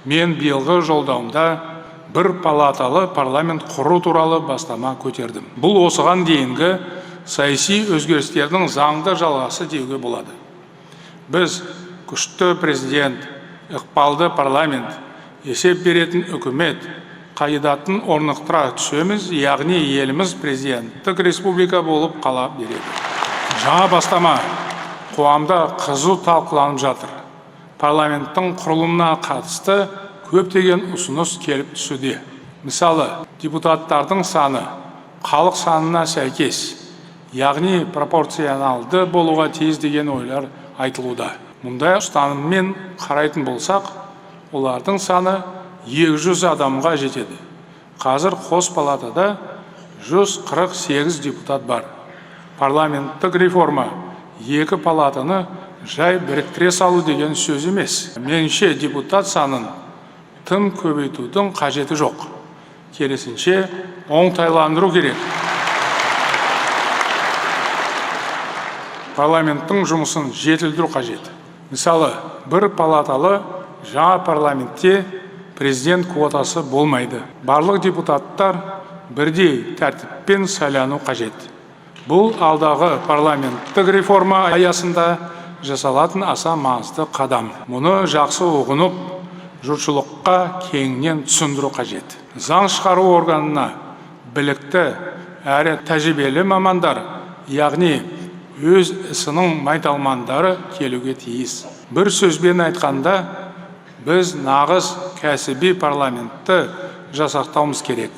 мен биылғы жолдауымда бір палаталы парламент құру туралы бастама көтердім. Бұл осыған дейінгі саяси өзгерістердің заңды жалғасы деуге болады. Біз күшті президент, ықпалды парламент, есеп беретін үкімет қағидатын орнықтыра түсеміз, яғни еліміз президенттік республика болып қала береді. Жаңа бастама қоғамда қызу талқыланып жатыр. Парламенттің құрылымына қатысты көптеген ұсыныс келіп түсуде. Мысалы, депутаттардың саны халық санына сәйкес, яғни пропорционалды болуға тиіс деген ойлар айтылуда. Мұндай ұстаныммен қарайтын болсақ, олардың саны 200 адамға жетеді. Қазір қос палатада 148 депутат бар. Парламенттік реформа екі палатаны жай біріктіре салу деген сөз емес. Меніңше депутат санын тым көбейтудің қажеті жоқ. Керісінше оңтайландыру керек. Парламенттің жұмысын жетілдіру қажет. Мысалы, бір палаталы жаңа парламентте президент квотасы болмайды. Барлық депутаттар бірдей тәртіппен сайлану қажет. Бұл алдағы парламенттік реформа аясында жасалатын аса маңызды қадам. Мұны жақсы ұғынып, жұртшылыққа кеңінен түсіндіру қажет. Заң шығару органына білікті әрі тәжірибелі мамандар, яғни өз ісінің майталмандары келуге тиіс. Бір сөзбен айтқанда, біз нағыз кәсіби парламентті жасақтауымыз керек.